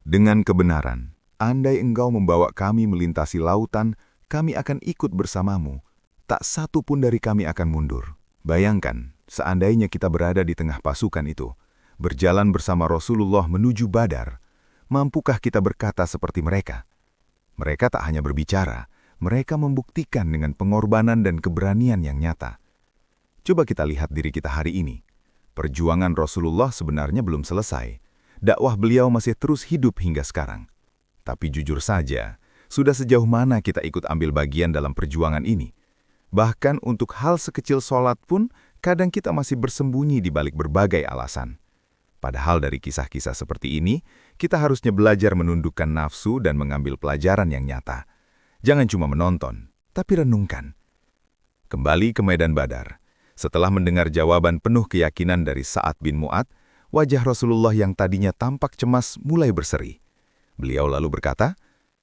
Dengan kebenaran, andai engkau membawa kami melintasi lautan, kami akan ikut bersamamu. Tak satu pun dari kami akan mundur. Bayangkan, seandainya kita berada di tengah pasukan itu, berjalan bersama Rasulullah menuju Badar, mampukah kita berkata seperti mereka? Mereka tak hanya berbicara, mereka membuktikan dengan pengorbanan dan keberanian yang nyata. Coba kita lihat diri kita hari ini. Perjuangan Rasulullah sebenarnya belum selesai. Dakwah beliau masih terus hidup hingga sekarang. Tapi jujur saja, sudah sejauh mana kita ikut ambil bagian dalam perjuangan ini? Bahkan untuk hal sekecil sholat pun, kadang kita masih bersembunyi di balik berbagai alasan. Padahal dari kisah-kisah seperti ini, kita harusnya belajar menundukkan nafsu dan mengambil pelajaran yang nyata. Jangan cuma menonton, tapi renungkan. Kembali ke medan Badar. Setelah mendengar jawaban penuh keyakinan dari Sa'ad bin Mu'adz, wajah Rasulullah yang tadinya tampak cemas mulai berseri. Beliau lalu berkata,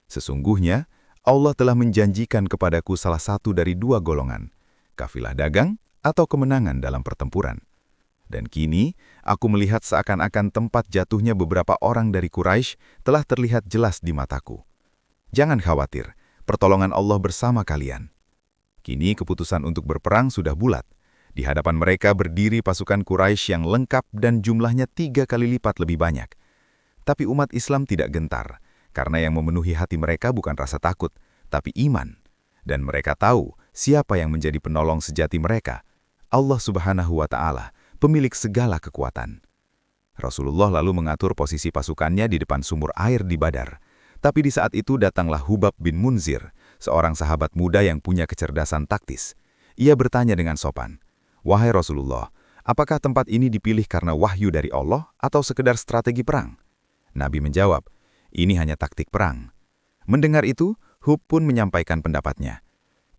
"Sesungguhnya Allah telah menjanjikan kepadaku salah satu dari dua golongan, kafilah dagang atau kemenangan dalam pertempuran. Dan kini, aku melihat seakan-akan tempat jatuhnya beberapa orang dari Quraisy telah terlihat jelas di mataku. Jangan khawatir, pertolongan Allah bersama kalian." Kini keputusan untuk berperang sudah bulat. Di hadapan mereka berdiri pasukan Quraisy yang lengkap dan jumlahnya 3 kali lipat lebih banyak. Tapi umat Islam tidak gentar, karena yang memenuhi hati mereka bukan rasa takut, tapi iman. Dan mereka tahu siapa yang menjadi penolong sejati mereka, Allah Subhanahu wa Ta'ala, pemilik segala kekuatan. Rasulullah lalu mengatur posisi pasukannya di depan sumur air di Badar. Tapi di saat itu datanglah Hubab bin Munzir, seorang sahabat muda yang punya kecerdasan taktis. Ia bertanya dengan sopan, "Wahai Rasulullah, apakah tempat ini dipilih karena wahyu dari Allah atau sekedar strategi perang?" Nabi menjawab, "Ini hanya taktik perang." Mendengar itu, Hub pun menyampaikan pendapatnya.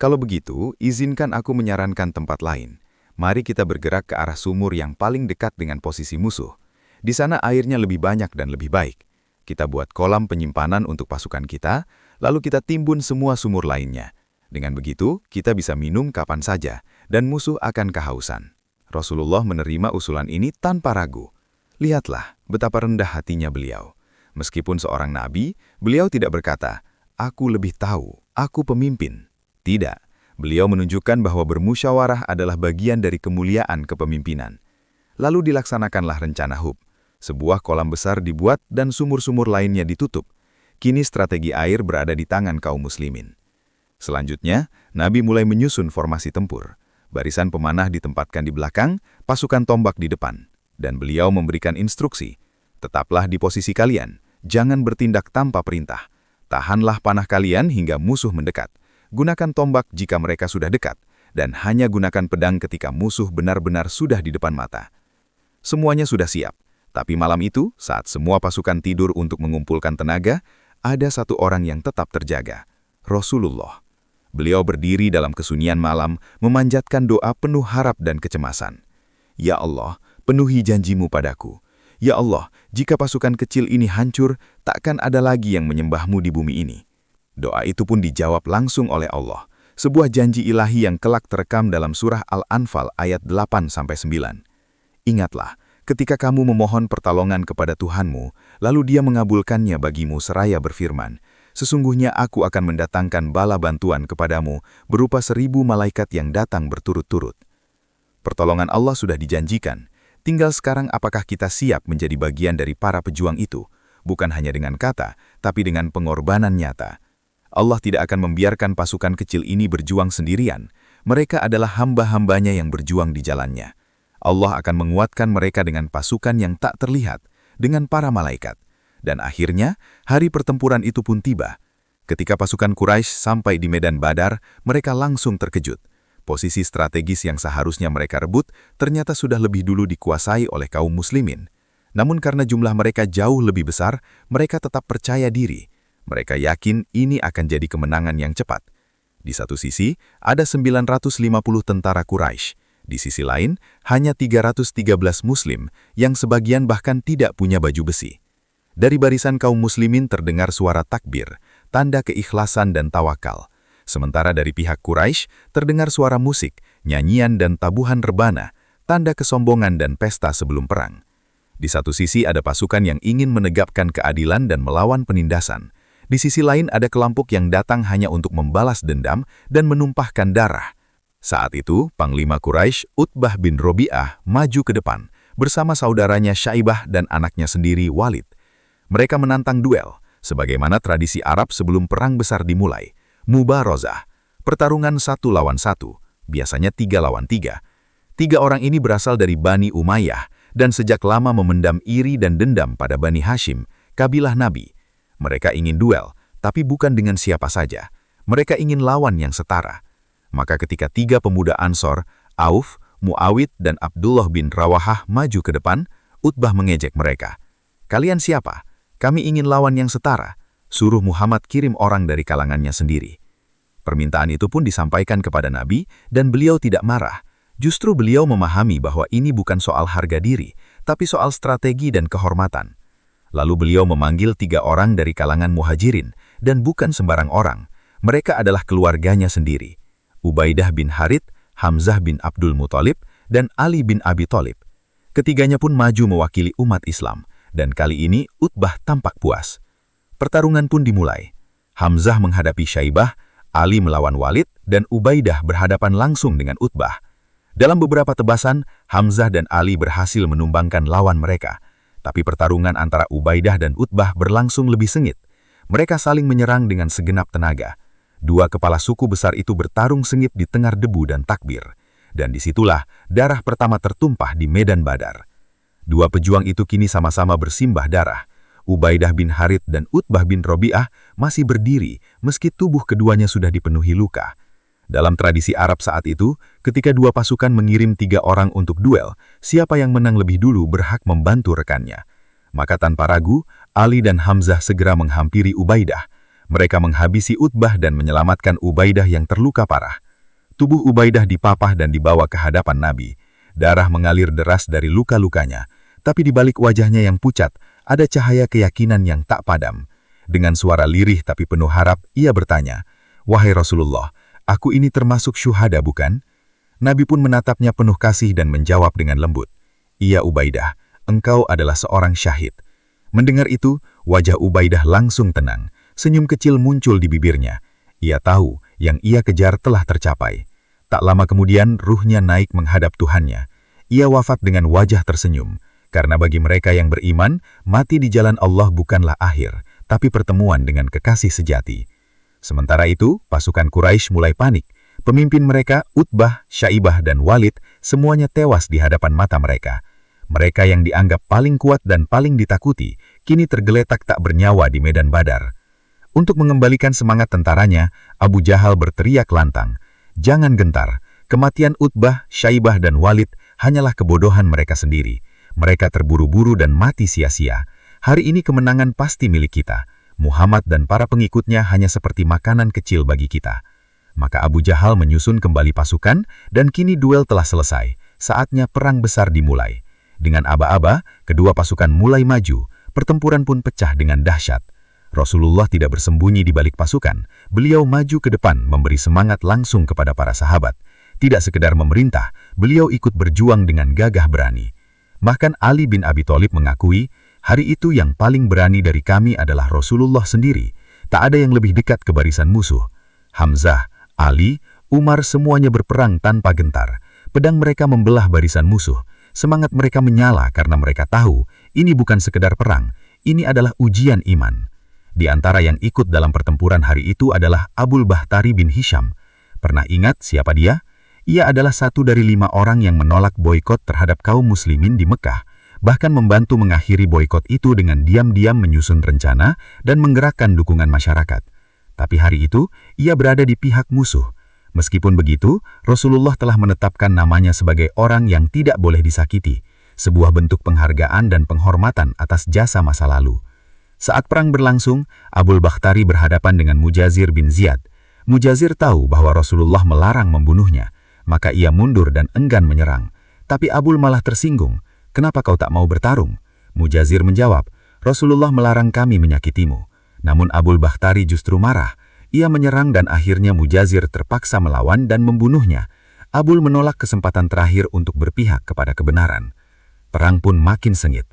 "Kalau begitu, izinkan aku menyarankan tempat lain. Mari kita bergerak ke arah sumur yang paling dekat dengan posisi musuh. Di sana airnya lebih banyak dan lebih baik. Kita buat kolam penyimpanan untuk pasukan kita, lalu kita timbun semua sumur lainnya. Dengan begitu, kita bisa minum kapan saja, dan musuh akan kehausan." Rasulullah menerima usulan ini tanpa ragu. Lihatlah betapa rendah hatinya beliau. Meskipun seorang nabi, beliau tidak berkata, "Aku lebih tahu, aku pemimpin." Tidak, beliau menunjukkan bahwa bermusyawarah adalah bagian dari kemuliaan kepemimpinan. Lalu dilaksanakanlah rencana Hub. Sebuah kolam besar dibuat dan sumur-sumur lainnya ditutup. Kini strategi air berada di tangan kaum muslimin. Selanjutnya, Nabi mulai menyusun formasi tempur. Barisan pemanah ditempatkan di belakang, pasukan tombak di depan. Dan beliau memberikan instruksi, "Tetaplah di posisi kalian, jangan bertindak tanpa perintah. Tahanlah panah kalian hingga musuh mendekat. Gunakan tombak jika mereka sudah dekat, dan hanya gunakan pedang ketika musuh benar-benar sudah di depan mata." Semuanya sudah siap, tapi malam itu, saat semua pasukan tidur untuk mengumpulkan tenaga, ada satu orang yang tetap terjaga, Rasulullah. Beliau berdiri dalam kesunyian malam, memanjatkan doa penuh harap dan kecemasan. "Ya Allah, penuhi janjimu padaku. Ya Allah, jika pasukan kecil ini hancur, takkan ada lagi yang menyembahmu di bumi ini." Doa itu pun dijawab langsung oleh Allah. Sebuah janji ilahi yang kelak terekam dalam surah Al-Anfal ayat 8-9. "Ingatlah, ketika kamu memohon pertolongan kepada Tuhanmu, lalu Dia mengabulkannya bagimu seraya berfirman, 'Sesungguhnya aku akan mendatangkan bala bantuan kepadamu berupa 1000 malaikat yang datang berturut-turut.'" Pertolongan Allah sudah dijanjikan. Tinggal sekarang apakah kita siap menjadi bagian dari para pejuang itu, bukan hanya dengan kata, tapi dengan pengorbanan nyata. Allah tidak akan membiarkan pasukan kecil ini berjuang sendirian. Mereka adalah hamba-hambanya yang berjuang di jalannya. Allah akan menguatkan mereka dengan pasukan yang tak terlihat, dengan para malaikat. Dan akhirnya, hari pertempuran itu pun tiba. Ketika pasukan Quraisy sampai di medan Badar, mereka langsung terkejut. Posisi strategis yang seharusnya mereka rebut, ternyata sudah lebih dulu dikuasai oleh kaum muslimin. Namun karena jumlah mereka jauh lebih besar, mereka tetap percaya diri. Mereka yakin ini akan jadi kemenangan yang cepat. Di satu sisi, ada 950 tentara Quraisy. Di sisi lain, hanya 313 muslim, yang sebagian bahkan tidak punya baju besi. Dari barisan kaum muslimin terdengar suara takbir, tanda keikhlasan dan tawakal. Sementara dari pihak Quraisy terdengar suara musik, nyanyian dan tabuhan rebana, tanda kesombongan dan pesta sebelum perang. Di satu sisi ada pasukan yang ingin menegakkan keadilan dan melawan penindasan. Di sisi lain ada kelompok yang datang hanya untuk membalas dendam dan menumpahkan darah. Saat itu, Panglima Quraisy Utbah bin Robi'ah maju ke depan bersama saudaranya Syaibah dan anaknya sendiri Walid. Mereka menantang duel, sebagaimana tradisi Arab sebelum perang besar dimulai. Mubarozah, pertarungan 1 lawan 1, biasanya 3 lawan 3. 3 orang ini berasal dari Bani Umayyah dan sejak lama memendam iri dan dendam pada Bani Hashim, kabilah Nabi. Mereka ingin duel, tapi bukan dengan siapa saja. Mereka ingin lawan yang setara. Maka ketika 3 pemuda Ansor, Auf, Muawid dan Abdullah bin Rawahah maju ke depan, Utbah mengejek mereka. "Kalian siapa? Kami ingin lawan yang setara. Suruh Muhammad kirim orang dari kalangannya sendiri." Permintaan itu pun disampaikan kepada Nabi dan beliau tidak marah. Justru beliau memahami bahwa ini bukan soal harga diri, tapi soal strategi dan kehormatan. Lalu beliau memanggil 3 orang dari kalangan Muhajirin, dan bukan sembarang orang. Mereka adalah keluarganya sendiri. Ubaidah bin Harith, Hamzah bin Abdul Muthalib, dan Ali bin Abi Thalib. Ketiganya pun maju mewakili umat Islam, dan kali ini Utbah tampak puas. Pertarungan pun dimulai. Hamzah menghadapi Syaibah, Ali melawan Walid, dan Ubaidah berhadapan langsung dengan Utbah. Dalam beberapa tebasan, Hamzah dan Ali berhasil menumbangkan lawan mereka. Tapi pertarungan antara Ubaidah dan Utbah berlangsung lebih sengit. Mereka saling menyerang dengan segenap tenaga. 2 kepala suku besar itu bertarung sengit di tengah debu dan takbir. Dan disitulah darah pertama tertumpah di medan Badar. 2 pejuang itu kini sama-sama bersimbah darah. Ubaidah bin Harith dan Utbah bin Robi'ah masih berdiri meski tubuh keduanya sudah dipenuhi luka. Dalam tradisi Arab saat itu, ketika 2 pasukan mengirim 3 orang untuk duel, siapa yang menang lebih dulu berhak membantu rekannya. Maka tanpa ragu, Ali dan Hamzah segera menghampiri Ubaidah. Mereka menghabisi Utbah dan menyelamatkan Ubaidah yang terluka parah. Tubuh Ubaidah dipapah dan dibawa ke hadapan Nabi. Darah mengalir deras dari luka-lukanya, tapi di balik wajahnya yang pucat, ada cahaya keyakinan yang tak padam. Dengan suara lirih tapi penuh harap, ia bertanya, "Wahai Rasulullah, aku ini termasuk syuhada bukan?" Nabi pun menatapnya penuh kasih dan menjawab dengan lembut, "Iya Ubaidah, engkau adalah seorang syahid." Mendengar itu, wajah Ubaidah langsung tenang. Senyum kecil muncul di bibirnya. Ia tahu yang ia kejar telah tercapai. Tak lama kemudian, ruhnya naik menghadap Tuhannya. Ia wafat dengan wajah tersenyum. Karena bagi mereka yang beriman, mati di jalan Allah bukanlah akhir, tapi pertemuan dengan kekasih sejati. Sementara itu, pasukan Quraisy mulai panik. Pemimpin mereka, Utbah, Syaibah, dan Walid, semuanya tewas di hadapan mata mereka. Mereka yang dianggap paling kuat dan paling ditakuti, kini tergeletak tak bernyawa di medan Badar. Untuk mengembalikan semangat tentaranya, Abu Jahal berteriak lantang, "Jangan gentar, kematian Utbah, Syaibah, dan Walid hanyalah kebodohan mereka sendiri. Mereka terburu-buru dan mati sia-sia. Hari ini kemenangan pasti milik kita. Muhammad dan para pengikutnya hanya seperti makanan kecil bagi kita." Maka Abu Jahal menyusun kembali pasukan, dan kini duel telah selesai. Saatnya perang besar dimulai. Dengan aba-aba, kedua pasukan mulai maju. Pertempuran pun pecah dengan dahsyat. Rasulullah tidak bersembunyi di balik pasukan. Beliau maju ke depan memberi semangat langsung kepada para sahabat. Tidak sekedar memerintah, beliau ikut berjuang dengan gagah berani. Bahkan Ali bin Abi Thalib mengakui, hari itu yang paling berani dari kami adalah Rasulullah sendiri. Tak ada yang lebih dekat ke barisan musuh. Hamzah, Ali, Umar semuanya berperang tanpa gentar. Pedang mereka membelah barisan musuh. Semangat mereka menyala karena mereka tahu, ini bukan sekedar perang, ini adalah ujian iman. Di antara yang ikut dalam pertempuran hari itu adalah Abul Bakhtari bin Hisham. Pernah ingat siapa dia? Ia adalah satu dari 5 orang yang menolak boikot terhadap kaum muslimin di Mekah, bahkan membantu mengakhiri boikot itu dengan diam-diam menyusun rencana dan menggerakkan dukungan masyarakat. Tapi hari itu, ia berada di pihak musuh. Meskipun begitu, Rasulullah telah menetapkan namanya sebagai orang yang tidak boleh disakiti, sebuah bentuk penghargaan dan penghormatan atas jasa masa lalu. Saat perang berlangsung, Abul Bakhtari berhadapan dengan Mujazir bin Ziyad. Mujazir tahu bahwa Rasulullah melarang membunuhnya, maka ia mundur dan enggan menyerang. Tapi Abul malah tersinggung, "Kenapa kau tak mau bertarung?" Mujazir menjawab, "Rasulullah melarang kami menyakitimu." Namun Abul Bakhtari justru marah. Ia menyerang dan akhirnya Mujazir terpaksa melawan dan membunuhnya. Abul menolak kesempatan terakhir untuk berpihak kepada kebenaran. Perang pun makin sengit.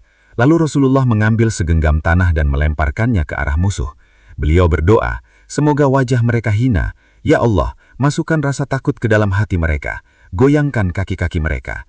Lalu Rasulullah mengambil segenggam tanah dan melemparkannya ke arah musuh. Beliau berdoa, semoga wajah mereka hina. Ya Allah, masukkan rasa takut ke dalam hati mereka. Goyangkan kaki-kaki mereka.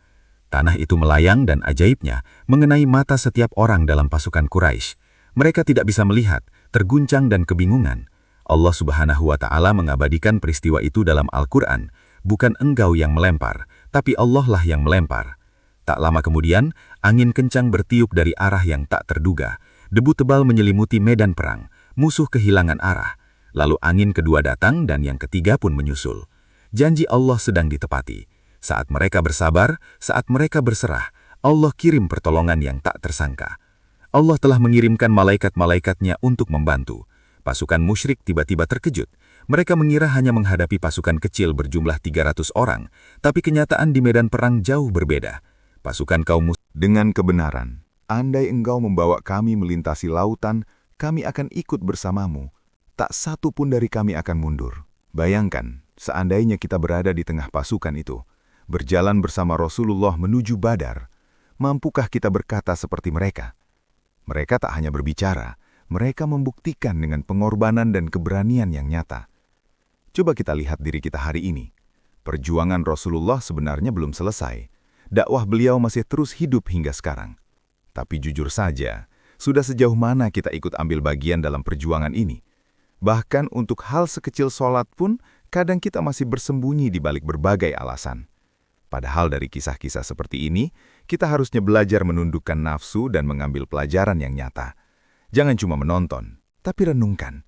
Tanah itu melayang dan ajaibnya mengenai mata setiap orang dalam pasukan Quraisy. Mereka tidak bisa melihat, terguncang dan kebingungan. Allah Subhanahu wa Ta'ala mengabadikan peristiwa itu dalam Al-Quran. Bukan engkau yang melempar, tapi Allah lah yang melempar. Tak lama kemudian, angin kencang bertiup dari arah yang tak terduga. Debu tebal menyelimuti medan perang. Musuh kehilangan arah. Lalu angin kedua datang dan yang ketiga pun menyusul. Janji Allah sedang ditepati. Saat mereka bersabar, saat mereka berserah, Allah kirim pertolongan yang tak tersangka. Allah telah mengirimkan malaikat-malaikatnya untuk membantu. Pasukan musyrik tiba-tiba terkejut. Mereka mengira hanya menghadapi pasukan kecil berjumlah 300 orang, tapi kenyataan di medan perang jauh berbeda. Pasukan kaum muslim Dengan kebenaran, andai engkau membawa kami melintasi lautan, kami akan ikut bersamamu. Tak satu pun dari kami akan mundur. Bayangkan, seandainya kita berada di tengah pasukan itu, berjalan bersama Rasulullah menuju Badar, mampukah kita berkata seperti mereka? Mereka tak hanya berbicara, mereka membuktikan dengan pengorbanan dan keberanian yang nyata. Coba kita lihat diri kita hari ini. Perjuangan Rasulullah sebenarnya belum selesai. Dakwah beliau masih terus hidup hingga sekarang. Tapi jujur saja, sudah sejauh mana kita ikut ambil bagian dalam perjuangan ini? Bahkan untuk hal sekecil sholat pun, kadang kita masih bersembunyi di balik berbagai alasan. Padahal dari kisah-kisah seperti ini, kita harusnya belajar menundukkan nafsu dan mengambil pelajaran yang nyata. Jangan cuma menonton, tapi renungkan.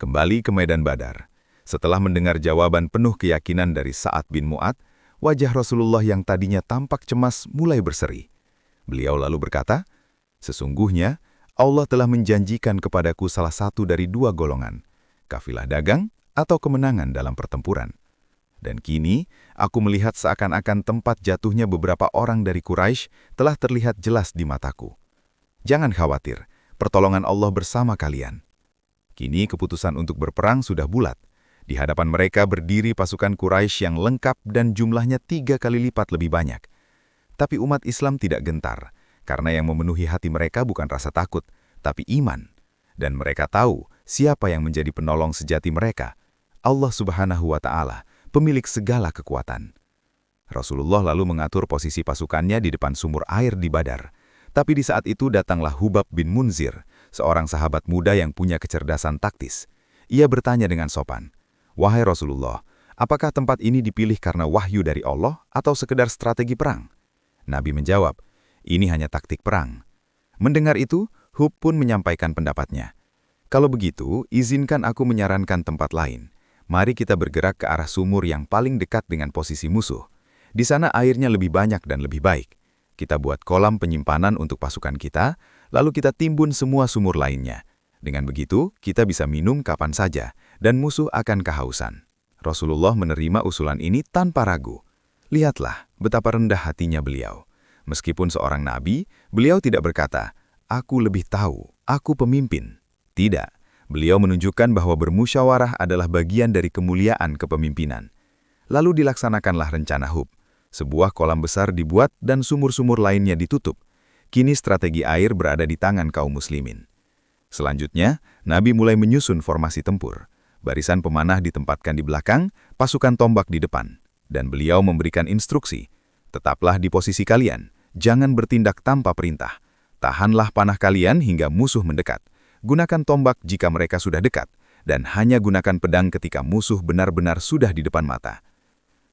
Kembali ke medan Badar. Setelah mendengar jawaban penuh keyakinan dari Sa'ad bin Mu'adz, wajah Rasulullah yang tadinya tampak cemas mulai berseri. Beliau lalu berkata, "Sesungguhnya Allah telah menjanjikan kepadaku salah satu dari dua golongan, kafilah dagang atau kemenangan dalam pertempuran. Dan kini, aku melihat seakan-akan tempat jatuhnya beberapa orang dari Quraisy telah terlihat jelas di mataku. Jangan khawatir, pertolongan Allah bersama kalian." Kini keputusan untuk berperang sudah bulat. Di hadapan mereka berdiri pasukan Quraisy yang lengkap dan jumlahnya 3 kali lipat lebih banyak. Tapi umat Islam tidak gentar, karena yang memenuhi hati mereka bukan rasa takut, tapi iman. Dan mereka tahu siapa yang menjadi penolong sejati mereka, Allah Subhanahu wa Ta'ala, pemilik segala kekuatan. Rasulullah lalu mengatur posisi pasukannya di depan sumur air di Badar. Tapi di saat itu datanglah Hubab bin Munzir, seorang sahabat muda yang punya kecerdasan taktis. Ia bertanya dengan sopan, "Wahai Rasulullah, apakah tempat ini dipilih karena wahyu dari Allah atau sekedar strategi perang?" Nabi menjawab, "Ini hanya taktik perang." Mendengar itu, Hub pun menyampaikan pendapatnya. "Kalau begitu, izinkan aku menyarankan tempat lain. Mari kita bergerak ke arah sumur yang paling dekat dengan posisi musuh. Di sana airnya lebih banyak dan lebih baik. Kita buat kolam penyimpanan untuk pasukan kita, lalu kita timbun semua sumur lainnya. Dengan begitu, kita bisa minum kapan saja, dan musuh akan kehausan." Rasulullah menerima usulan ini tanpa ragu. Lihatlah betapa rendah hatinya beliau. Meskipun seorang nabi, beliau tidak berkata, "Aku lebih tahu, aku pemimpin." Tidak. Beliau menunjukkan bahwa bermusyawarah adalah bagian dari kemuliaan kepemimpinan. Lalu dilaksanakanlah rencana Hub. Sebuah kolam besar dibuat dan sumur-sumur lainnya ditutup. Kini strategi air berada di tangan kaum muslimin. Selanjutnya, Nabi mulai menyusun formasi tempur. Barisan pemanah ditempatkan di belakang, pasukan tombak di depan. Dan beliau memberikan instruksi, "Tetaplah di posisi kalian, jangan bertindak tanpa perintah. Tahanlah panah kalian hingga musuh mendekat. Gunakan tombak jika mereka sudah dekat, dan hanya gunakan pedang ketika musuh benar-benar sudah di depan mata."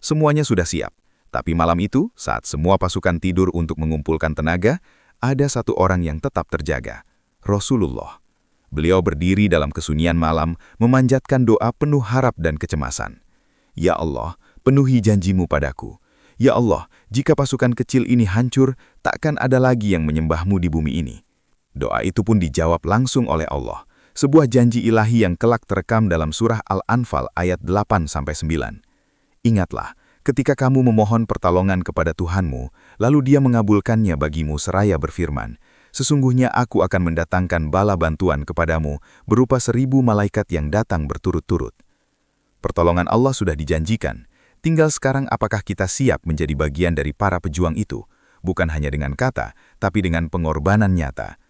Semuanya sudah siap, tapi malam itu, saat semua pasukan tidur untuk mengumpulkan tenaga, ada satu orang yang tetap terjaga, Rasulullah. Beliau berdiri dalam kesunyian malam, memanjatkan doa penuh harap dan kecemasan. "Ya Allah, penuhi janjimu padaku. Ya Allah, jika pasukan kecil ini hancur, takkan ada lagi yang menyembahmu di bumi ini." Doa itu pun dijawab langsung oleh Allah, sebuah janji ilahi yang kelak terekam dalam surah Al-Anfal ayat 8-9. "Ingatlah, ketika kamu memohon pertolongan kepada Tuhanmu, lalu Dia mengabulkannya bagimu seraya berfirman, 'Sesungguhnya aku akan mendatangkan bala bantuan kepadamu berupa 1000 malaikat yang datang berturut-turut.'" Pertolongan Allah sudah dijanjikan. Tinggal sekarang apakah kita siap menjadi bagian dari para pejuang itu, bukan hanya dengan kata, tapi dengan pengorbanan nyata.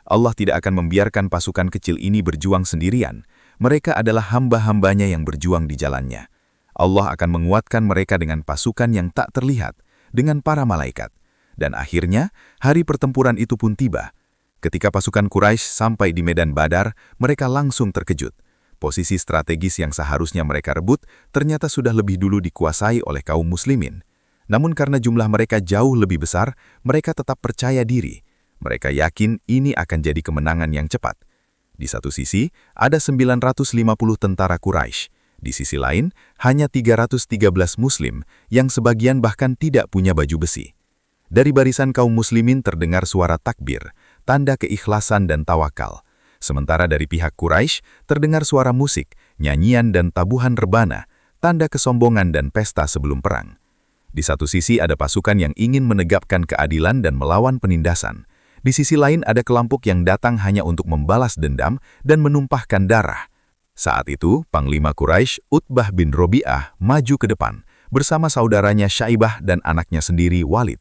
Allah tidak akan membiarkan pasukan kecil ini berjuang sendirian. Mereka adalah hamba-hambanya yang berjuang di jalannya. Allah akan menguatkan mereka dengan pasukan yang tak terlihat, dengan para malaikat. Dan akhirnya, hari pertempuran itu pun tiba. Ketika pasukan Quraisy sampai di medan Badar, mereka langsung terkejut. Posisi strategis yang seharusnya mereka rebut, ternyata sudah lebih dulu dikuasai oleh kaum muslimin. Namun karena jumlah mereka jauh lebih besar, mereka tetap percaya diri. Mereka yakin ini akan jadi kemenangan yang cepat. Di satu sisi, ada 950 tentara Quraisy. Di sisi lain, hanya 313 Muslim, yang sebagian bahkan tidak punya baju besi. Dari barisan kaum muslimin terdengar suara takbir, tanda keikhlasan dan tawakal. Sementara dari pihak Quraisy, terdengar suara musik, nyanyian dan tabuhan rebana, tanda kesombongan dan pesta sebelum perang. Di satu sisi ada pasukan yang ingin menegakkan keadilan dan melawan penindasan. Di sisi lain ada kelompok yang datang hanya untuk membalas dendam dan menumpahkan darah. Saat itu, Panglima Quraisy, Utbah bin Robi'ah, maju ke depan, bersama saudaranya Syaibah dan anaknya sendiri Walid.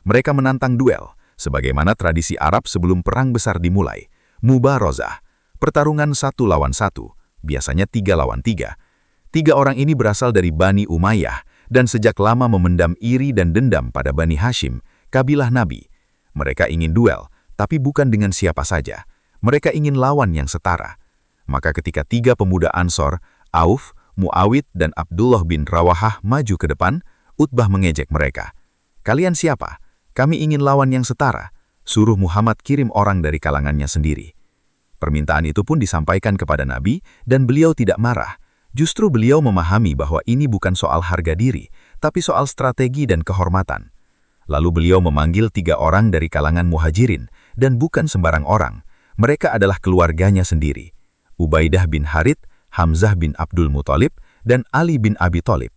Mereka menantang duel, sebagaimana tradisi Arab sebelum perang besar dimulai. Mubarozah, pertarungan 1 lawan 1, biasanya 3 lawan 3. 3 orang ini berasal dari Bani Umayyah, dan sejak lama memendam iri dan dendam pada Bani Hashim, kabilah Nabi. Mereka ingin duel, tapi bukan dengan siapa saja. Mereka ingin lawan yang setara. Maka ketika 3 pemuda Ansor, Auf, Muawid, dan Abdullah bin Rawahah maju ke depan, Utbah mengejek mereka. "Kalian siapa? Kami ingin lawan yang setara. Suruh Muhammad kirim orang dari kalangannya sendiri." Permintaan itu pun disampaikan kepada Nabi, dan beliau tidak marah. Justru beliau memahami bahwa ini bukan soal harga diri, tapi soal strategi dan kehormatan. Lalu beliau memanggil 3 orang dari kalangan Muhajirin, dan bukan sembarang orang. Mereka adalah keluarganya sendiri. Ubaidah bin Harith, Hamzah bin Abdul Muthalib, dan Ali bin Abi Thalib.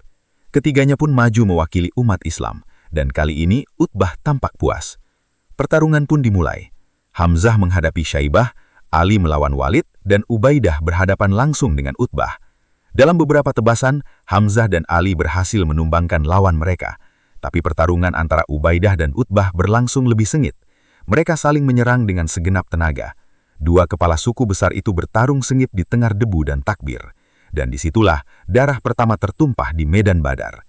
Ketiganya pun maju mewakili umat Islam, dan kali ini Utbah tampak puas. Pertarungan pun dimulai. Hamzah menghadapi Syaibah, Ali melawan Walid, dan Ubaidah berhadapan langsung dengan Utbah. Dalam beberapa tebasan, Hamzah dan Ali berhasil menumbangkan lawan mereka. Tapi pertarungan antara Ubaidah dan Utbah berlangsung lebih sengit. Mereka saling menyerang dengan segenap tenaga. 2 kepala suku besar itu bertarung sengit di tengah debu dan takbir. Dan disitulah darah pertama tertumpah di medan Badar.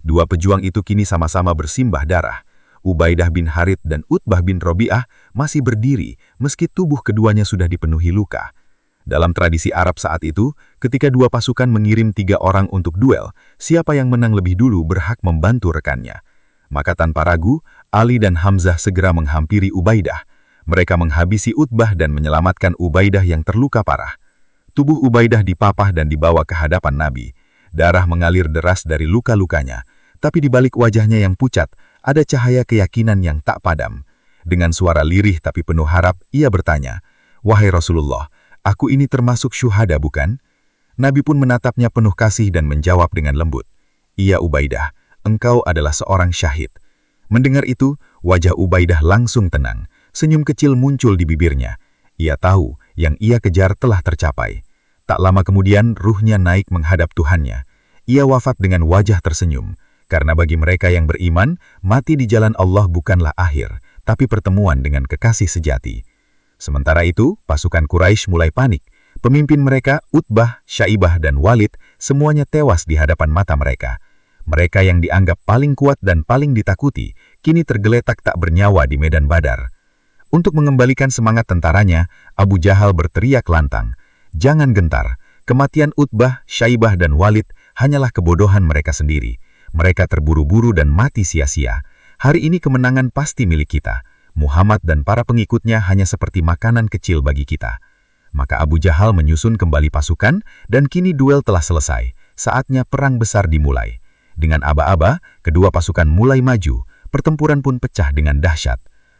2 pejuang itu kini sama-sama bersimbah darah. Ubaidah bin Harith dan Utbah bin Robi'ah masih berdiri meski tubuh keduanya sudah dipenuhi luka. Dalam tradisi Arab saat itu, ketika 2 pasukan mengirim 3 orang untuk duel, siapa yang menang lebih dulu berhak membantu rekannya. Maka tanpa ragu, Ali dan Hamzah segera menghampiri Ubaidah. Mereka menghabisi Utbah dan menyelamatkan Ubaidah yang terluka parah. Tubuh Ubaidah dipapah dan dibawa ke hadapan Nabi. Darah mengalir deras dari luka-lukanya, tapi di balik wajahnya yang pucat, ada cahaya keyakinan yang tak padam. Dengan suara lirih tapi penuh harap, ia bertanya, "Wahai Rasulullah, aku ini termasuk syuhada bukan?" Nabi pun menatapnya penuh kasih dan menjawab dengan lembut, "Iya Ubaidah, engkau adalah seorang syahid." Mendengar itu, wajah Ubaidah langsung tenang. Senyum kecil muncul di bibirnya. Ia tahu yang ia kejar telah tercapai. Tak lama kemudian, ruhnya naik menghadap Tuhannya. Ia wafat dengan wajah tersenyum. Karena bagi mereka yang beriman, mati di jalan Allah bukanlah akhir, tapi pertemuan dengan kekasih sejati. Sementara itu, pasukan Quraisy mulai panik. Pemimpin mereka, Utbah, Syaibah, dan Walid, semuanya tewas di hadapan mata mereka. Mereka yang dianggap paling kuat dan paling ditakuti, kini tergeletak tak bernyawa di medan Badar. Untuk mengembalikan semangat tentaranya, Abu Jahal berteriak lantang, "Jangan gentar, kematian Utbah, Syaibah, dan Walid hanyalah kebodohan mereka sendiri. Mereka terburu-buru dan mati sia-sia. Hari ini kemenangan pasti milik kita. Muhammad dan para pengikutnya hanya seperti makanan kecil bagi kita." Maka Abu Jahal menyusun kembali pasukan, dan kini duel telah selesai. Saatnya perang besar dimulai. Dengan aba-aba, kedua pasukan mulai maju. Pertempuran pun pecah dengan dahsyat.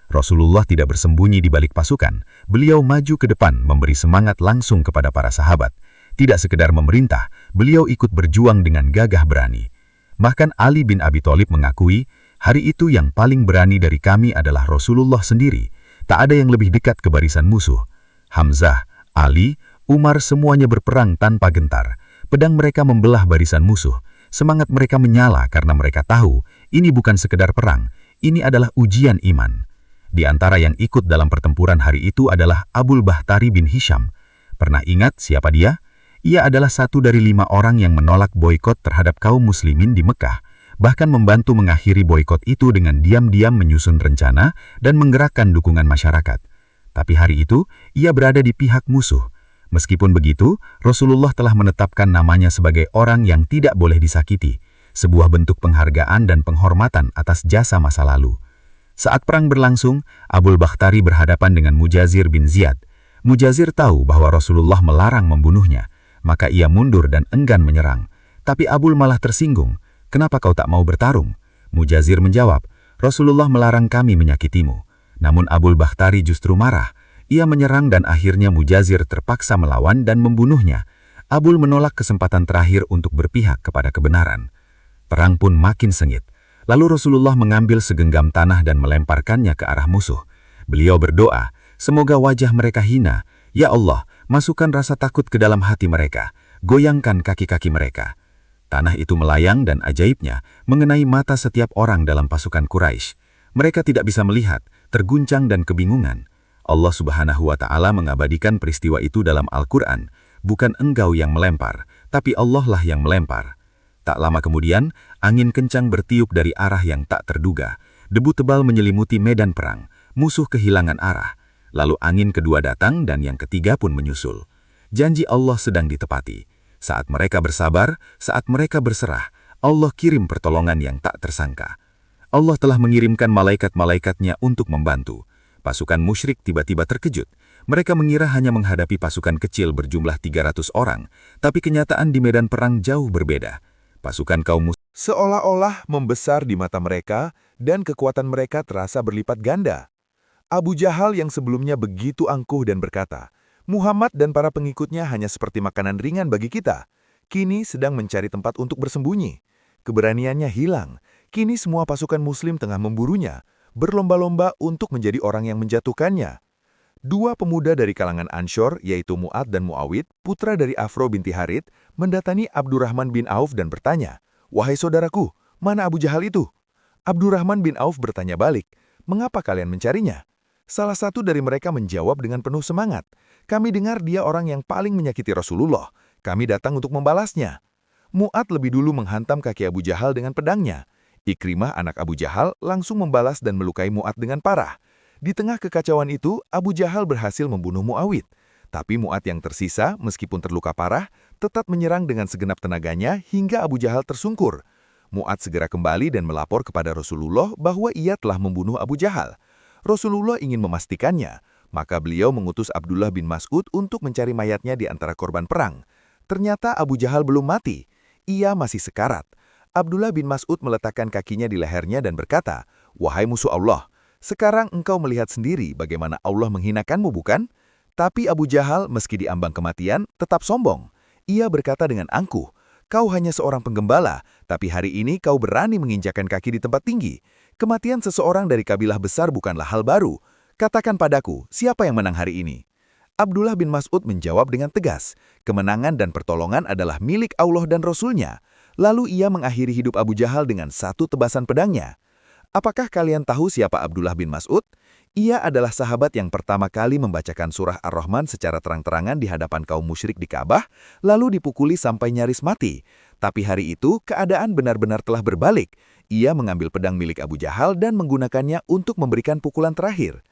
Rasulullah tidak bersembunyi di balik pasukan. Beliau maju ke depan memberi semangat langsung kepada para sahabat. Tidak sekedar memerintah, beliau ikut berjuang dengan gagah berani. Bahkan Ali bin Abi Thalib mengakui, "Hari itu yang paling berani dari kami adalah Rasulullah sendiri. Tak ada yang lebih dekat ke barisan musuh." Hamzah, Ali, Umar semuanya berperang tanpa gentar. Pedang mereka membelah barisan musuh. Semangat mereka menyala karena mereka tahu, ini bukan sekedar perang. Ini adalah ujian iman. Di antara yang ikut dalam pertempuran hari itu adalah Abul Bakhtari bin Hisham. Pernah ingat siapa dia? Ia adalah satu dari 5 orang yang menolak boikot terhadap kaum muslimin di Mekah, bahkan membantu mengakhiri boikot itu dengan diam-diam menyusun rencana dan menggerakkan dukungan masyarakat. Tapi hari itu, ia berada di pihak musuh. Meskipun begitu, Rasulullah telah menetapkan namanya sebagai orang yang tidak boleh disakiti, sebuah bentuk penghargaan dan penghormatan atas jasa masa lalu. Saat perang berlangsung, Abul Bakhtari berhadapan dengan Mujazir bin Ziyad. Mujazir tahu bahwa Rasulullah melarang membunuhnya, maka ia mundur dan enggan menyerang. Tapi Abul malah tersinggung. "Kenapa kau tak mau bertarung?" Mujazir menjawab, "Rasulullah melarang kami menyakitimu." Namun Abul Bakhtari justru marah. Ia menyerang dan akhirnya Mujazir terpaksa melawan dan membunuhnya. Abul menolak kesempatan terakhir untuk berpihak kepada kebenaran. Perang pun makin sengit. Lalu Rasulullah mengambil segenggam tanah dan melemparkannya ke arah musuh. Beliau berdoa, semoga wajah mereka hina. Ya Allah, masukkan rasa takut ke dalam hati mereka. Goyangkan kaki-kaki mereka. Tanah itu melayang dan ajaibnya mengenai mata setiap orang dalam pasukan Quraisy. Mereka tidak bisa melihat, terguncang dan kebingungan. Allah Subhanahu wa Ta'ala mengabadikan peristiwa itu dalam Al-Quran. Bukan engkau yang melempar, tapi Allah lah yang melempar. Tak lama kemudian, angin kencang bertiup dari arah yang tak terduga. Debu tebal menyelimuti medan perang. Musuh kehilangan arah. Lalu angin kedua datang dan yang ketiga pun menyusul. Janji Allah sedang ditepati. Saat mereka bersabar, saat mereka berserah, Allah kirim pertolongan yang tak tersangka. Allah telah mengirimkan malaikat-malaikatnya untuk membantu. Pasukan musyrik tiba-tiba terkejut. Mereka mengira hanya menghadapi pasukan kecil berjumlah 300 orang, tapi kenyataan di medan perang jauh berbeda. Pasukan kaum musyrik seolah-olah membesar di mata mereka dan kekuatan mereka terasa berlipat ganda. Abu Jahal yang sebelumnya begitu angkuh dan berkata, Muhammad dan para pengikutnya hanya seperti makanan ringan bagi kita. Kini sedang mencari tempat untuk bersembunyi. Keberaniannya hilang. Kini semua pasukan muslim tengah memburunya, berlomba-lomba untuk menjadi orang yang menjatuhkannya. Dua pemuda dari kalangan Ansyar, yaitu Mu'ad dan Muawid, putra dari Afro binti Harith, mendatangi Abdurrahman bin Auf dan bertanya, "Wahai saudaraku, mana Abu Jahal itu?" Abdurrahman bin Auf bertanya balik, "Mengapa kalian mencarinya?" Salah satu dari mereka menjawab dengan penuh semangat, "Kami dengar dia orang yang paling menyakiti Rasulullah. Kami datang untuk membalasnya." Mu'ad lebih dulu menghantam kaki Abu Jahal dengan pedangnya. Ikrimah anak Abu Jahal langsung membalas dan melukai Mu'ad dengan parah. Di tengah kekacauan itu, Abu Jahal berhasil membunuh Muawid. Tapi Mu'ad yang tersisa, meskipun terluka parah, tetap menyerang dengan segenap tenaganya hingga Abu Jahal tersungkur. Mu'ad segera kembali dan melapor kepada Rasulullah bahwa ia telah membunuh Abu Jahal. Rasulullah ingin memastikannya, maka beliau mengutus Abdullah bin Mas'ud untuk mencari mayatnya di antara korban perang. Ternyata Abu Jahal belum mati. Ia masih sekarat. Abdullah bin Mas'ud meletakkan kakinya di lehernya dan berkata, "Wahai musuh Allah, sekarang engkau melihat sendiri bagaimana Allah menghinakanmu, bukan?" Tapi Abu Jahal meski diambang kematian tetap sombong. Ia berkata dengan angkuh, "Kau hanya seorang penggembala, tapi hari ini kau berani menginjakkan kaki di tempat tinggi. Kematian seseorang dari kabilah besar bukanlah hal baru. Katakan padaku, siapa yang menang hari ini?" Abdullah bin Mas'ud menjawab dengan tegas, "Kemenangan dan pertolongan adalah milik Allah dan Rasul-Nya." Lalu ia mengakhiri hidup Abu Jahal dengan satu tebasan pedangnya. Apakah kalian tahu siapa Abdullah bin Mas'ud? Ia adalah sahabat yang pertama kali membacakan surah Ar-Rahman secara terang-terangan di hadapan kaum musyrik di Ka'bah, lalu dipukuli sampai nyaris mati. Tapi hari itu, keadaan benar-benar telah berbalik. Ia mengambil pedang milik Abu Jahal dan menggunakannya untuk memberikan pukulan terakhir.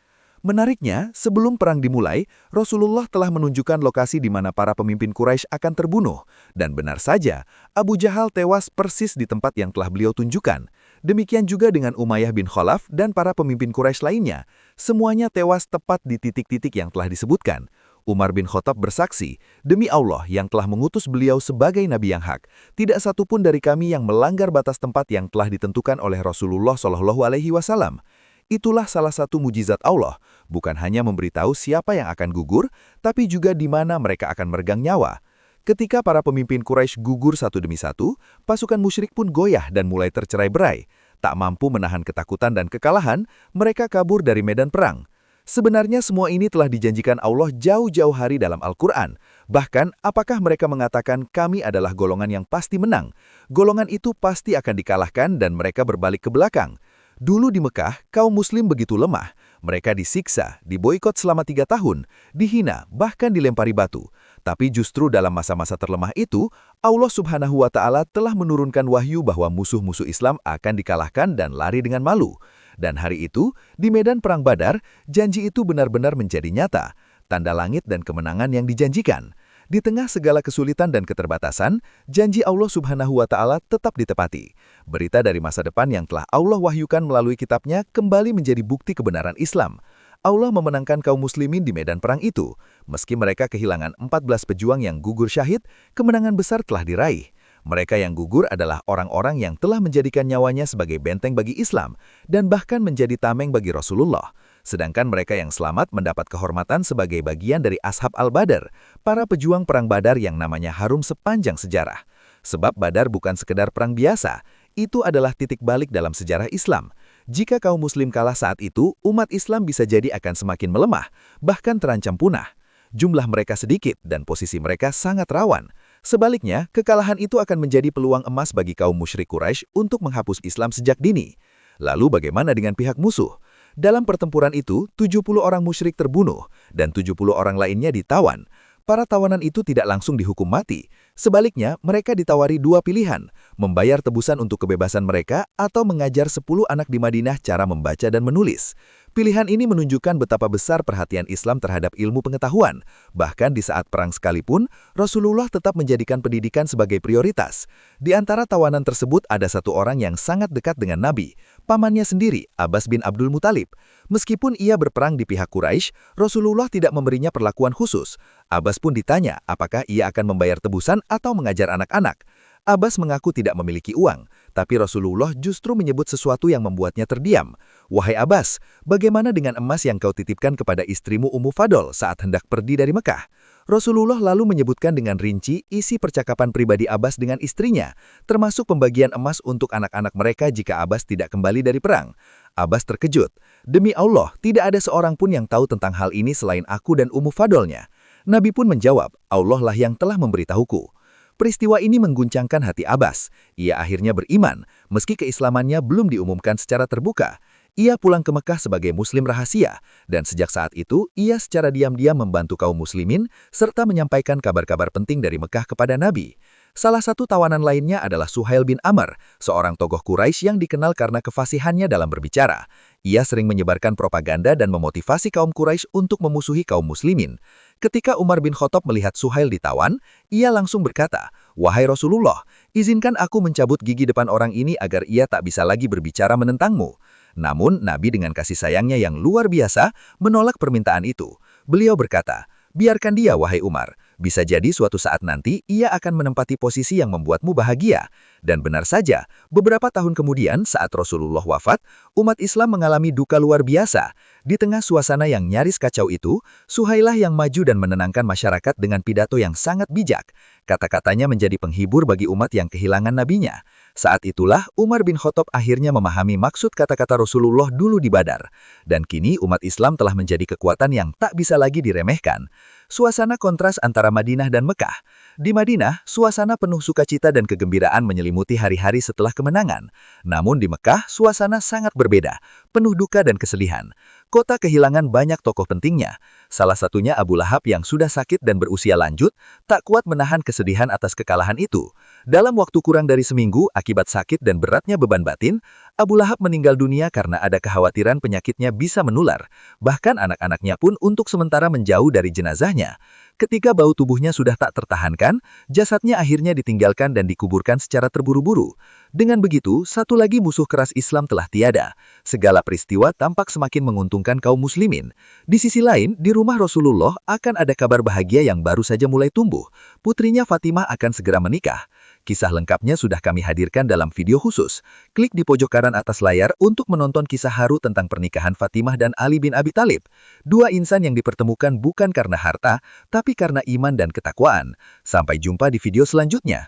Menariknya, sebelum perang dimulai, Rasulullah telah menunjukkan lokasi di mana para pemimpin Quraisy akan terbunuh. Dan benar saja, Abu Jahal tewas persis di tempat yang telah beliau tunjukkan. Demikian juga dengan Umayyah bin Khalaf dan para pemimpin Quraisy lainnya. Semuanya tewas tepat di titik-titik yang telah disebutkan. Umar bin Khattab bersaksi, "Demi Allah yang telah mengutus beliau sebagai Nabi yang hak, tidak satupun dari kami yang melanggar batas tempat yang telah ditentukan oleh Rasulullah SAW. Itulah salah satu mujizat Allah, bukan hanya memberitahu siapa yang akan gugur, tapi juga di mana mereka akan meregang nyawa. Ketika para pemimpin Quraisy gugur satu demi satu, pasukan musyrik pun goyah dan mulai tercerai-berai. Tak mampu menahan ketakutan dan kekalahan, mereka kabur dari medan perang. Sebenarnya semua ini telah dijanjikan Allah jauh-jauh hari dalam Al-Quran. Bahkan, apakah mereka mengatakan kami adalah golongan yang pasti menang? Golongan itu pasti akan dikalahkan dan mereka berbalik ke belakang. Dulu di Mekah, kaum muslim begitu lemah. Mereka disiksa, diboikot selama 3 tahun, dihina, bahkan dilempari batu. Tapi justru dalam masa-masa terlemah itu, Allah Subhanahu wa Ta'ala telah menurunkan wahyu bahwa musuh-musuh Islam akan dikalahkan dan lari dengan malu. Dan hari itu, di medan Perang Badar, janji itu benar-benar menjadi nyata, tanda langit dan kemenangan yang dijanjikan. Di tengah segala kesulitan dan keterbatasan, janji Allah Subhanahu wa Ta'ala tetap ditepati. Berita dari masa depan yang telah Allah wahyukan melalui kitabnya kembali menjadi bukti kebenaran Islam. Allah memenangkan kaum muslimin di medan perang itu. Meski mereka kehilangan 14 pejuang yang gugur syahid, kemenangan besar telah diraih. Mereka yang gugur adalah orang-orang yang telah menjadikan nyawanya sebagai benteng bagi Islam dan bahkan menjadi tameng bagi Rasulullah. Sedangkan mereka yang selamat mendapat kehormatan sebagai bagian dari Ashab al-Badar, para pejuang perang Badar yang namanya harum sepanjang sejarah. Sebab Badar bukan sekedar perang biasa, itu adalah titik balik dalam sejarah Islam. Jika kaum muslim kalah saat itu, umat Islam bisa jadi akan semakin melemah, bahkan terancam punah. Jumlah mereka sedikit dan posisi mereka sangat rawan. Sebaliknya, kekalahan itu akan menjadi peluang emas bagi kaum musyrik Quraisy untuk menghapus Islam sejak dini. Lalu bagaimana dengan pihak musuh? Dalam pertempuran itu, 70 orang musyrik terbunuh dan 70 orang lainnya ditawan. Para tawanan itu tidak langsung dihukum mati. Sebaliknya, mereka ditawari 2 pilihan, membayar tebusan untuk kebebasan mereka atau mengajar 10 anak di Madinah cara membaca dan menulis. Pilihan ini menunjukkan betapa besar perhatian Islam terhadap ilmu pengetahuan. Bahkan di saat perang sekalipun, Rasulullah tetap menjadikan pendidikan sebagai prioritas. Di antara tawanan tersebut ada satu orang yang sangat dekat dengan Nabi, pamannya sendiri, Abbas bin Abdul Muthalib. Meskipun ia berperang di pihak Quraisy, Rasulullah tidak memberinya perlakuan khusus. Abbas pun ditanya apakah ia akan membayar tebusan atau mengajar anak-anak. Abbas mengaku tidak memiliki uang, tapi Rasulullah justru menyebut sesuatu yang membuatnya terdiam. "Wahai Abbas, bagaimana dengan emas yang kau titipkan kepada istrimu Ummu Fadl saat hendak pergi dari Mekah?" Rasulullah lalu menyebutkan dengan rinci isi percakapan pribadi Abbas dengan istrinya, termasuk pembagian emas untuk anak-anak mereka jika Abbas tidak kembali dari perang. Abbas terkejut. "Demi Allah, tidak ada seorang pun yang tahu tentang hal ini selain aku dan Ummu Fadlnya." Nabi pun menjawab, "Allah lah yang telah memberitahuku." Peristiwa ini mengguncangkan hati Abbas. Ia akhirnya beriman, meski keislamannya belum diumumkan secara terbuka. Ia pulang ke Mekah sebagai muslim rahasia, dan sejak saat itu, ia secara diam-diam membantu kaum muslimin, serta menyampaikan kabar-kabar penting dari Mekah kepada Nabi. Salah satu tawanan lainnya adalah Suhail bin Amr, seorang tokoh Quraisy yang dikenal karena kefasihannya dalam berbicara. Ia sering menyebarkan propaganda dan memotivasi kaum Quraisy untuk memusuhi kaum muslimin. Ketika Umar bin Khattab melihat Suhail ditawan, ia langsung berkata, "Wahai Rasulullah, izinkan aku mencabut gigi depan orang ini agar ia tak bisa lagi berbicara menentangmu." Namun, Nabi dengan kasih sayangnya yang luar biasa menolak permintaan itu. Beliau berkata, "Biarkan dia, wahai Umar. Bisa jadi suatu saat nanti ia akan menempati posisi yang membuatmu bahagia." Dan benar saja, beberapa tahun kemudian saat Rasulullah wafat, umat Islam mengalami duka luar biasa. Di tengah suasana yang nyaris kacau itu, Suhailah yang maju dan menenangkan masyarakat dengan pidato yang sangat bijak. Kata-katanya menjadi penghibur bagi umat yang kehilangan nabinya. Saat itulah Umar bin Khattab akhirnya memahami maksud kata-kata Rasulullah dulu di Badar. Dan kini umat Islam telah menjadi kekuatan yang tak bisa lagi diremehkan. Suasana kontras antara Madinah dan Mekah. Di Madinah, suasana penuh sukacita dan kegembiraan menyelimuti hari-hari setelah kemenangan. Namun di Mekah, suasana sangat berbeda, penuh duka dan kesedihan. Kota kehilangan banyak tokoh pentingnya. Salah satunya Abu Lahab yang sudah sakit dan berusia lanjut, tak kuat menahan kesedihan atas kekalahan itu. Dalam waktu kurang dari seminggu, akibat sakit dan beratnya beban batin, Abu Lahab meninggal dunia karena ada kekhawatiran penyakitnya bisa menular. Bahkan anak-anaknya pun untuk sementara menjauh dari jenazahnya. Ketika bau tubuhnya sudah tak tertahankan, jasadnya akhirnya ditinggalkan dan dikuburkan secara terburu-buru. Dengan begitu, satu lagi musuh keras Islam telah tiada. Segala peristiwa tampak semakin menguntungkan kaum muslimin. Di sisi lain, di rumah Rasulullah akan ada kabar bahagia yang baru saja mulai tumbuh. Putrinya Fatimah akan segera menikah. Kisah lengkapnya sudah kami hadirkan dalam video khusus. Klik di pojok kanan atas layar untuk menonton kisah haru tentang pernikahan Fatimah dan Ali bin Abi Thalib. Dua insan yang dipertemukan bukan karena harta, tapi karena iman dan ketakwaan. Sampai jumpa di video selanjutnya.